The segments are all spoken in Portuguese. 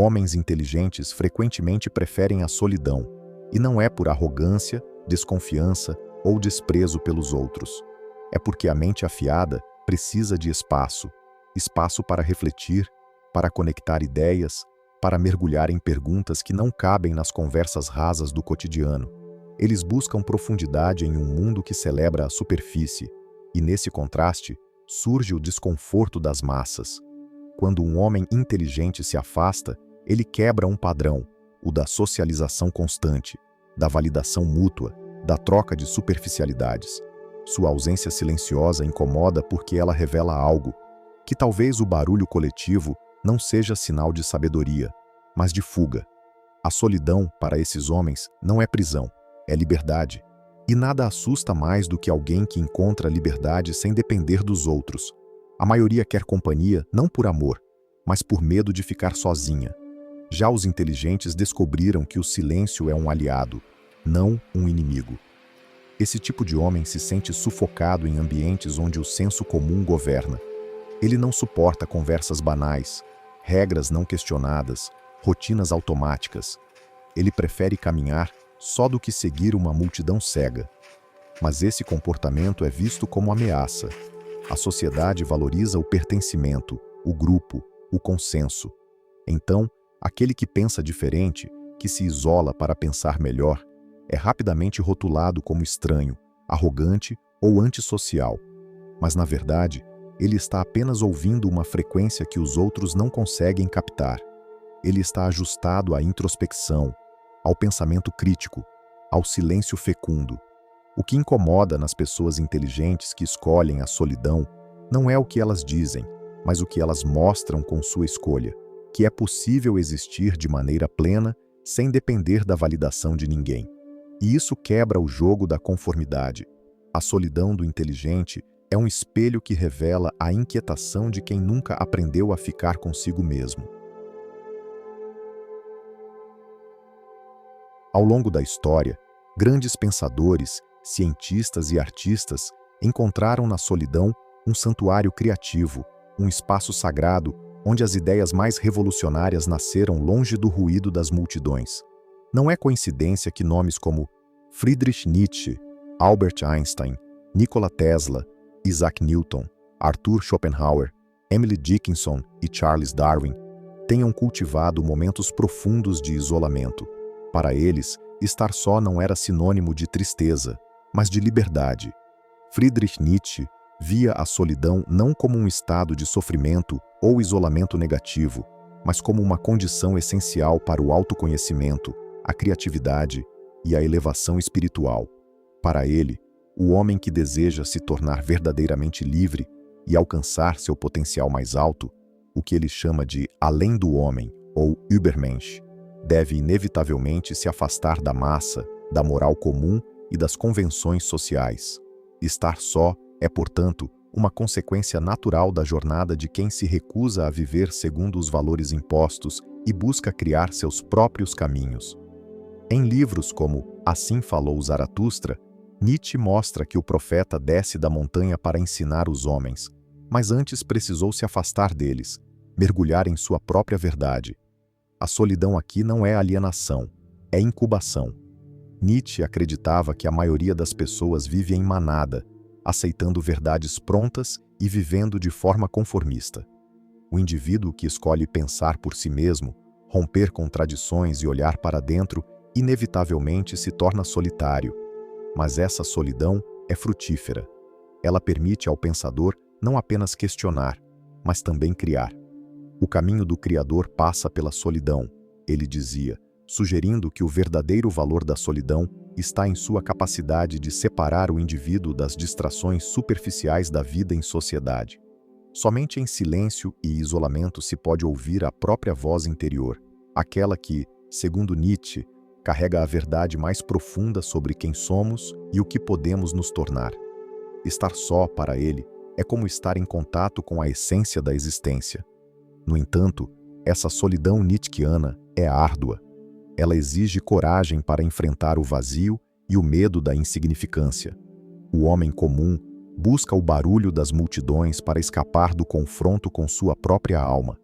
Homens inteligentes frequentemente preferem a solidão, e não é por arrogância, desconfiança ou desprezo pelos outros. É porque a mente afiada precisa de espaço, espaço para refletir, para conectar ideias, para mergulhar em perguntas que não cabem nas conversas rasas do cotidiano. Eles buscam profundidade em um mundo que celebra a superfície, e nesse contraste surge o desconforto das massas. Quando um homem inteligente se afasta, ele quebra um padrão, o da socialização constante, da validação mútua, da troca de superficialidades. Sua ausência silenciosa incomoda porque ela revela algo, que talvez o barulho coletivo não seja sinal de sabedoria, mas de fuga. A solidão, para esses homens, não é prisão, é liberdade. E nada assusta mais do que alguém que encontra liberdade sem depender dos outros. A maioria quer companhia não por amor, mas por medo de ficar sozinha. Já os inteligentes descobriram que o silêncio é um aliado, não um inimigo. Esse tipo de homem se sente sufocado em ambientes onde o senso comum governa. Ele não suporta conversas banais, regras não questionadas, rotinas automáticas. Ele prefere caminhar só do que seguir uma multidão cega. Mas esse comportamento é visto como ameaça. A sociedade valoriza o pertencimento, o grupo, o consenso. Então, aquele que pensa diferente, que se isola para pensar melhor, é rapidamente rotulado como estranho, arrogante ou antissocial. Mas, na verdade, ele está apenas ouvindo uma frequência que os outros não conseguem captar. Ele está ajustado à introspecção, ao pensamento crítico, ao silêncio fecundo. O que incomoda nas pessoas inteligentes que escolhem a solidão não é o que elas dizem, mas o que elas mostram com sua escolha, que é possível existir de maneira plena sem depender da validação de ninguém. E isso quebra o jogo da conformidade. A solidão do inteligente é um espelho que revela a inquietação de quem nunca aprendeu a ficar consigo mesmo. Ao longo da história, grandes pensadores, cientistas e artistas encontraram na solidão um santuário criativo, um espaço sagrado onde as ideias mais revolucionárias nasceram longe do ruído das multidões. Não é coincidência que nomes como Friedrich Nietzsche, Albert Einstein, Nikola Tesla, Isaac Newton, Arthur Schopenhauer, Emily Dickinson e Charles Darwin tenham cultivado momentos profundos de isolamento. Para eles, estar só não era sinônimo de tristeza, mas de liberdade. Friedrich Nietzsche via a solidão não como um estado de sofrimento ou isolamento negativo, mas como uma condição essencial para o autoconhecimento, a criatividade e a elevação espiritual. Para ele, o homem que deseja se tornar verdadeiramente livre e alcançar seu potencial mais alto, o que ele chama de além do homem, ou Übermensch, deve inevitavelmente se afastar da massa, da moral comum e das convenções sociais. Estar só é, portanto, uma consequência natural da jornada de quem se recusa a viver segundo os valores impostos e busca criar seus próprios caminhos. Em livros como Assim Falou Zaratustra, Nietzsche mostra que o profeta desce da montanha para ensinar os homens, mas antes precisou se afastar deles, mergulhar em sua própria verdade. A solidão aqui não é alienação, é incubação. Nietzsche acreditava que a maioria das pessoas vive em manada, aceitando verdades prontas e vivendo de forma conformista. O indivíduo que escolhe pensar por si mesmo, romper com tradições e olhar para dentro, inevitavelmente se torna solitário. Mas essa solidão é frutífera. Ela permite ao pensador não apenas questionar, mas também criar. O caminho do Criador passa pela solidão, ele dizia, sugerindo que o verdadeiro valor da solidão está em sua capacidade de separar o indivíduo das distrações superficiais da vida em sociedade. Somente em silêncio e isolamento se pode ouvir a própria voz interior, aquela que, segundo Nietzsche, carrega a verdade mais profunda sobre quem somos e o que podemos nos tornar. Estar só, para ele, é como estar em contato com a essência da existência. No entanto, essa solidão nietzschiana é árdua. Ela exige coragem para enfrentar o vazio e o medo da insignificância. O homem comum busca o barulho das multidões para escapar do confronto com sua própria alma.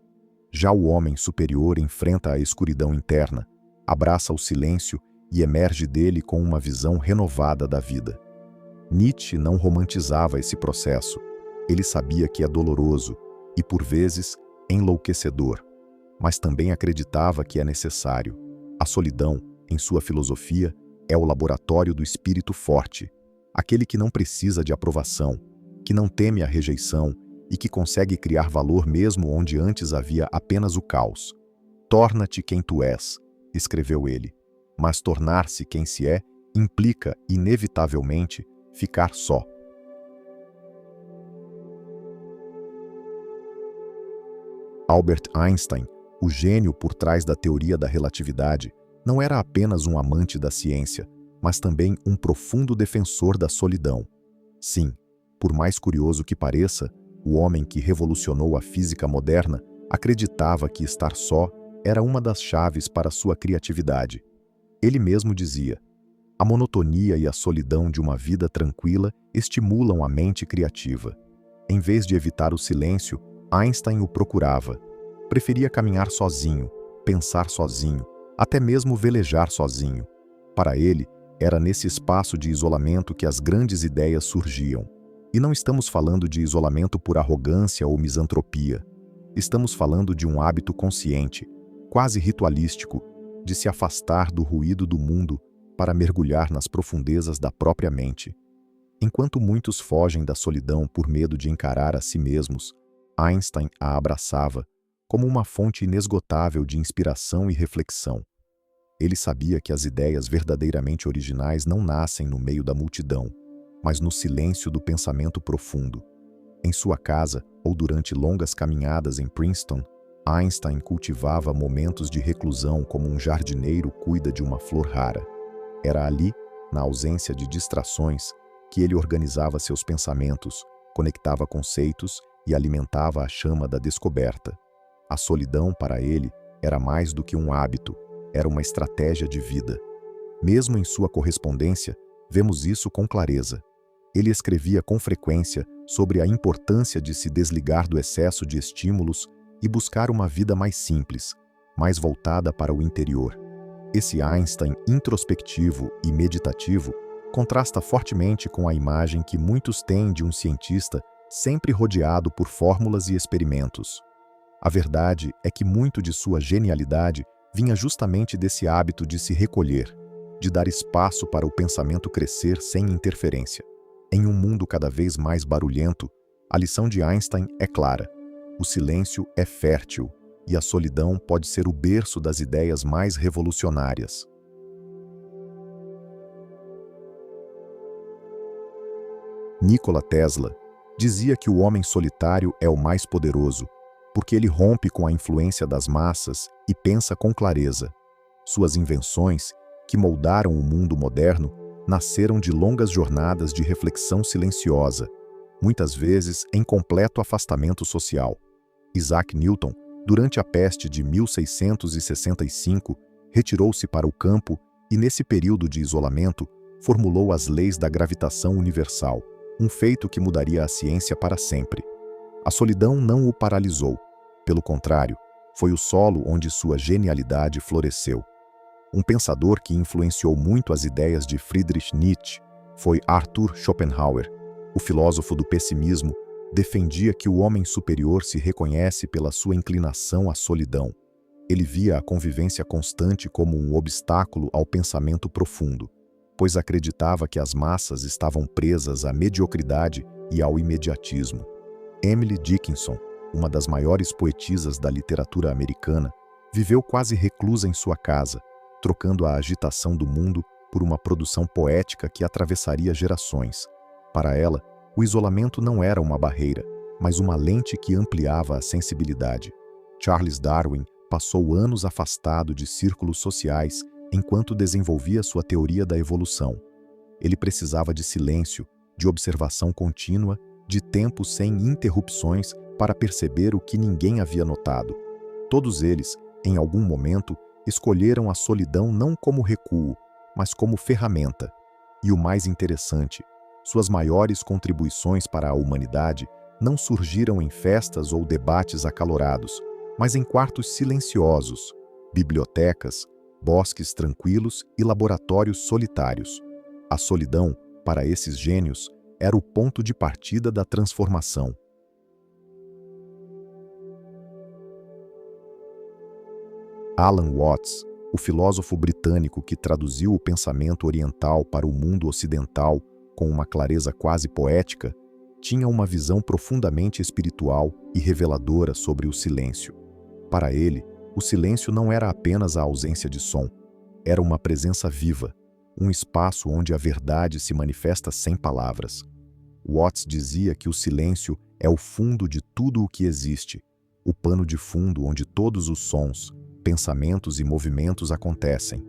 Já o homem superior enfrenta a escuridão interna, abraça o silêncio e emerge dele com uma visão renovada da vida. Nietzsche não romantizava esse processo. Ele sabia que é doloroso e, por vezes, enlouquecedor, mas também acreditava que é necessário. A solidão, em sua filosofia, é o laboratório do espírito forte, aquele que não precisa de aprovação, que não teme a rejeição e que consegue criar valor mesmo onde antes havia apenas o caos. Torna-te quem tu és, escreveu ele, mas tornar-se quem se é implica, inevitavelmente, ficar só. Albert Einstein, o gênio por trás da teoria da relatividade, não era apenas um amante da ciência, mas também um profundo defensor da solidão. Sim, por mais curioso que pareça, o homem que revolucionou a física moderna acreditava que estar só era uma das chaves para sua criatividade. Ele mesmo dizia: a monotonia e a solidão de uma vida tranquila estimulam a mente criativa. Em vez de evitar o silêncio, Einstein o procurava. Preferia caminhar sozinho, pensar sozinho, até mesmo velejar sozinho. Para ele, era nesse espaço de isolamento que as grandes ideias surgiam. E não estamos falando de isolamento por arrogância ou misantropia. Estamos falando de um hábito consciente, quase ritualístico, de se afastar do ruído do mundo para mergulhar nas profundezas da própria mente. Enquanto muitos fogem da solidão por medo de encarar a si mesmos, Einstein a abraçava como uma fonte inesgotável de inspiração e reflexão. Ele sabia que as ideias verdadeiramente originais não nascem no meio da multidão, mas no silêncio do pensamento profundo. Em sua casa ou durante longas caminhadas em Princeton, Einstein cultivava momentos de reclusão como um jardineiro cuida de uma flor rara. Era ali, na ausência de distrações, que ele organizava seus pensamentos, conectava conceitos e alimentava a chama da descoberta. A solidão, para ele, era mais do que um hábito, era uma estratégia de vida. Mesmo em sua correspondência, vemos isso com clareza. Ele escrevia com frequência sobre a importância de se desligar do excesso de estímulos e buscar uma vida mais simples, mais voltada para o interior. Esse Einstein introspectivo e meditativo contrasta fortemente com a imagem que muitos têm de um cientista sempre rodeado por fórmulas e experimentos. A verdade é que muito de sua genialidade vinha justamente desse hábito de se recolher, de dar espaço para o pensamento crescer sem interferência. Em um mundo cada vez mais barulhento, a lição de Einstein é clara: o silêncio é fértil e a solidão pode ser o berço das ideias mais revolucionárias. Nikola Tesla dizia que o homem solitário é o mais poderoso, porque ele rompe com a influência das massas e pensa com clareza. Suas invenções, que moldaram o mundo moderno, nasceram de longas jornadas de reflexão silenciosa, muitas vezes em completo afastamento social. Isaac Newton, durante a peste de 1665, retirou-se para o campo e, nesse período de isolamento, formulou as leis da gravitação universal, um feito que mudaria a ciência para sempre. A solidão não o paralisou. Pelo contrário, foi o solo onde sua genialidade floresceu. Um pensador que influenciou muito as ideias de Friedrich Nietzsche foi Arthur Schopenhauer. O filósofo do pessimismo defendia que o homem superior se reconhece pela sua inclinação à solidão. Ele via a convivência constante como um obstáculo ao pensamento profundo, pois acreditava que as massas estavam presas à mediocridade e ao imediatismo. Emily Dickinson, uma das maiores poetisas da literatura americana, viveu quase reclusa em sua casa, trocando a agitação do mundo por uma produção poética que atravessaria gerações. Para ela, o isolamento não era uma barreira, mas uma lente que ampliava a sensibilidade. Charles Darwin passou anos afastado de círculos sociais enquanto desenvolvia sua teoria da evolução. Ele precisava de silêncio, de observação contínua, de tempo sem interrupções para perceber o que ninguém havia notado. Todos eles, em algum momento, escolheram a solidão não como recuo, mas como ferramenta. E o mais interessante, suas maiores contribuições para a humanidade não surgiram em festas ou debates acalorados, mas em quartos silenciosos, bibliotecas, bosques tranquilos e laboratórios solitários. A solidão, para esses gênios, era o ponto de partida da transformação. Alan Watts, o filósofo britânico que traduziu o pensamento oriental para o mundo ocidental com uma clareza quase poética, tinha uma visão profundamente espiritual e reveladora sobre o silêncio. Para ele, o silêncio não era apenas a ausência de som, era uma presença viva, um espaço onde a verdade se manifesta sem palavras. Watts dizia que o silêncio é o fundo de tudo o que existe, o pano de fundo onde todos os sons, pensamentos e movimentos acontecem.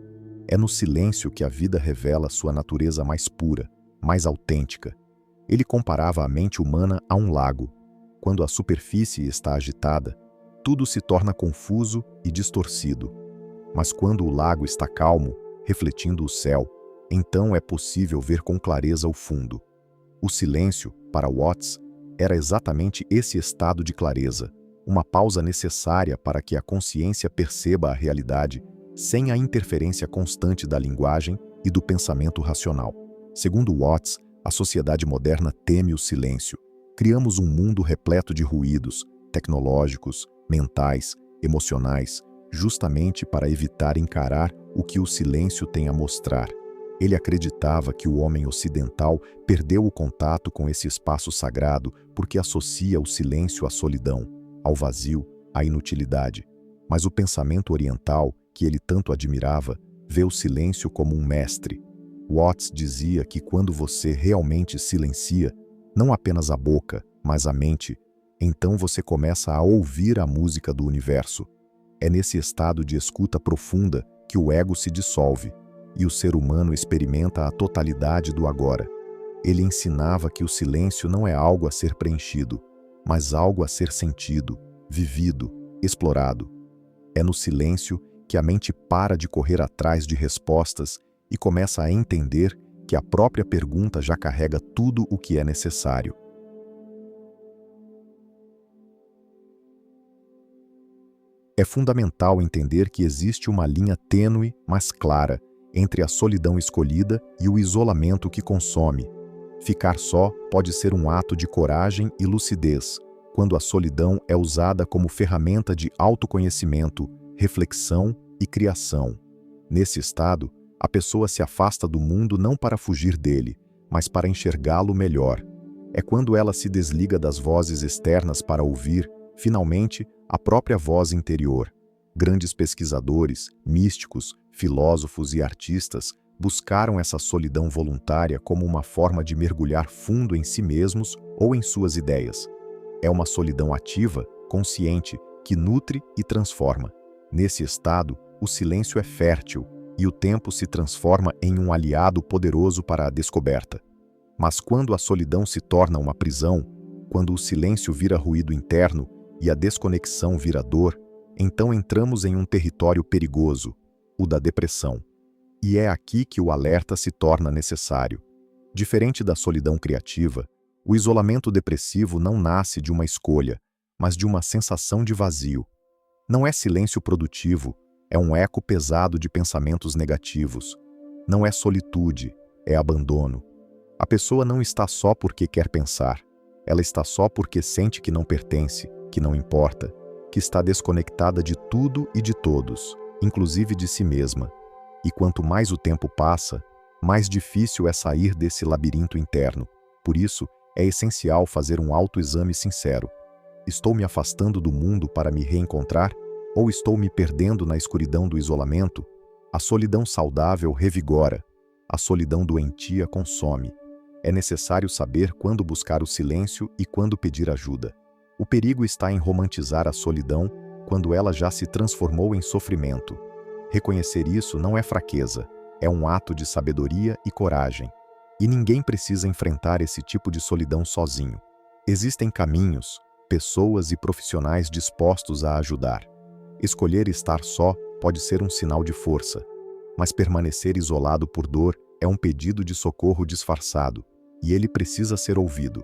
É no silêncio que a vida revela sua natureza mais pura, mais autêntica. Ele comparava a mente humana a um lago. Quando a superfície está agitada, tudo se torna confuso e distorcido. Mas quando o lago está calmo, refletindo o céu, então é possível ver com clareza o fundo. O silêncio, para Watts, era exatamente esse estado de clareza, uma pausa necessária para que a consciência perceba a realidade sem a interferência constante da linguagem e do pensamento racional. Segundo Watts, a sociedade moderna teme o silêncio. Criamos um mundo repleto de ruídos, tecnológicos, mentais, emocionais, justamente para evitar encarar o que o silêncio tem a mostrar. Ele acreditava que o homem ocidental perdeu o contato com esse espaço sagrado porque associa o silêncio à solidão, ao vazio, à inutilidade. Mas o pensamento oriental, que ele tanto admirava, vê o silêncio como um mestre. Watts dizia que quando você realmente silencia, não apenas a boca, mas a mente, então você começa a ouvir a música do universo. É nesse estado de escuta profunda que o ego se dissolve e o ser humano experimenta a totalidade do agora. Ele ensinava que o silêncio não é algo a ser preenchido, mas algo a ser sentido, vivido, explorado. É no silêncio que a mente para de correr atrás de respostas e começa a entender que a própria pergunta já carrega tudo o que é necessário. É fundamental entender que existe uma linha tênue, mas clara, entre a solidão escolhida e o isolamento que consome. Ficar só pode ser um ato de coragem e lucidez, quando a solidão é usada como ferramenta de autoconhecimento, reflexão e criação. Nesse estado, a pessoa se afasta do mundo não para fugir dele, mas para enxergá-lo melhor. É quando ela se desliga das vozes externas para ouvir, finalmente, a própria voz interior. Grandes pesquisadores, místicos, filósofos e artistas buscaram essa solidão voluntária como uma forma de mergulhar fundo em si mesmos ou em suas ideias. É uma solidão ativa, consciente, que nutre e transforma. Nesse estado, o silêncio é fértil e o tempo se transforma em um aliado poderoso para a descoberta. Mas quando a solidão se torna uma prisão, quando o silêncio vira ruído interno e a desconexão vira dor, então entramos em um território perigoso, o da depressão. E é aqui que o alerta se torna necessário. Diferente da solidão criativa, o isolamento depressivo não nasce de uma escolha, mas de uma sensação de vazio. Não é silêncio produtivo, é um eco pesado de pensamentos negativos. Não é solitude, é abandono. A pessoa não está só porque quer pensar. Ela está só porque sente que não pertence, que não importa, que está desconectada de tudo e de todos, inclusive de si mesma. E quanto mais o tempo passa, mais difícil é sair desse labirinto interno. Por isso, é essencial fazer um autoexame sincero. Estou me afastando do mundo para me reencontrar? Ou estou me perdendo na escuridão do isolamento? A solidão saudável revigora. A solidão doentia consome. É necessário saber quando buscar o silêncio e quando pedir ajuda. O perigo está em romantizar a solidão quando ela já se transformou em sofrimento. Reconhecer isso não é fraqueza, é um ato de sabedoria e coragem. E ninguém precisa enfrentar esse tipo de solidão sozinho. Existem caminhos, pessoas e profissionais dispostos a ajudar. Escolher estar só pode ser um sinal de força, mas permanecer isolado por dor é um pedido de socorro disfarçado, e ele precisa ser ouvido.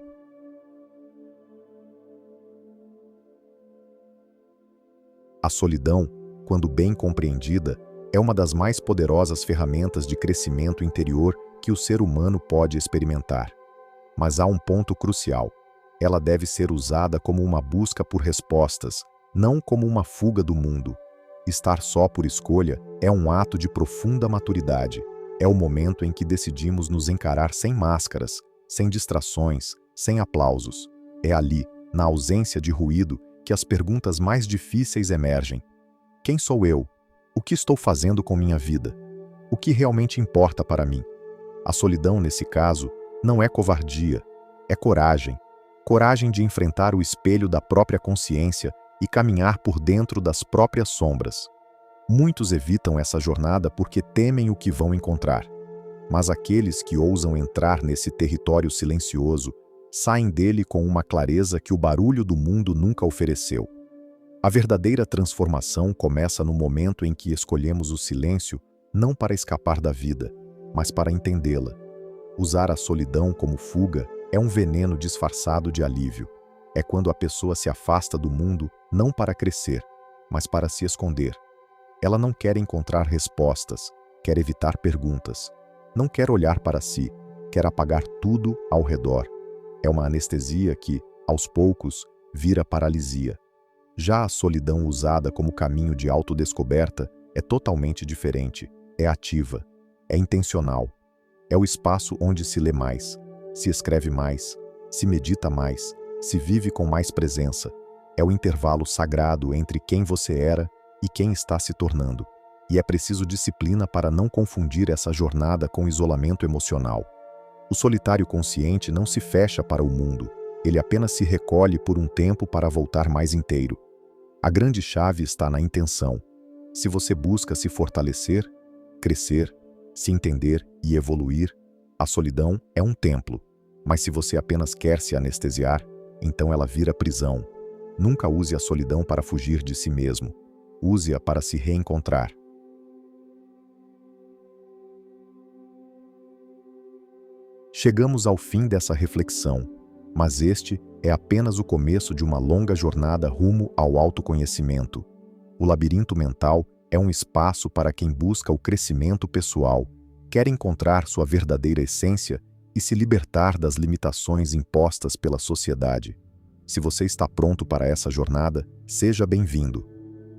A solidão, quando bem compreendida, é uma das mais poderosas ferramentas de crescimento interior que o ser humano pode experimentar. Mas há um ponto crucial. Ela deve ser usada como uma busca por respostas, não como uma fuga do mundo. Estar só por escolha é um ato de profunda maturidade. É o momento em que decidimos nos encarar sem máscaras, sem distrações, sem aplausos. É ali, na ausência de ruído, que as perguntas mais difíceis emergem. Quem sou eu? O que estou fazendo com minha vida? O que realmente importa para mim? A solidão, nesse caso, não é covardia, é coragem. Coragem de enfrentar o espelho da própria consciência e caminhar por dentro das próprias sombras. Muitos evitam essa jornada porque temem o que vão encontrar. Mas aqueles que ousam entrar nesse território silencioso saem dele com uma clareza que o barulho do mundo nunca ofereceu. A verdadeira transformação começa no momento em que escolhemos o silêncio não para escapar da vida, mas para entendê-la. Usar a solidão como fuga é um veneno disfarçado de alívio. É quando a pessoa se afasta do mundo não para crescer, mas para se esconder. Ela não quer encontrar respostas, quer evitar perguntas. Não quer olhar para si, quer apagar tudo ao redor. É uma anestesia que, aos poucos, vira paralisia. Já a solidão usada como caminho de autodescoberta é totalmente diferente, é ativa, é intencional. É o espaço onde se lê mais, se escreve mais, se medita mais, se vive com mais presença. É o intervalo sagrado entre quem você era e quem está se tornando. E é preciso disciplina para não confundir essa jornada com isolamento emocional. O solitário consciente não se fecha para o mundo, ele apenas se recolhe por um tempo para voltar mais inteiro. A grande chave está na intenção. Se você busca se fortalecer, crescer, se entender e evoluir, a solidão é um templo. Mas se você apenas quer se anestesiar, então ela vira prisão. Nunca use a solidão para fugir de si mesmo. Use-a para se reencontrar. Chegamos ao fim dessa reflexão, mas este é apenas o começo de uma longa jornada rumo ao autoconhecimento. O labirinto mental é um espaço para quem busca o crescimento pessoal, quer encontrar sua verdadeira essência e se libertar das limitações impostas pela sociedade. Se você está pronto para essa jornada, seja bem-vindo.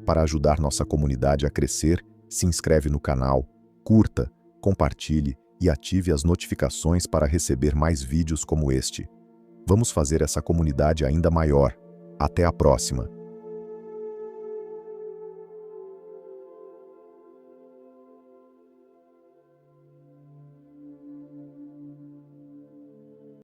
Para ajudar nossa comunidade a crescer, se inscreve no canal, curta, compartilhe e ative as notificações para receber mais vídeos como este. Vamos fazer essa comunidade ainda maior. Até a próxima!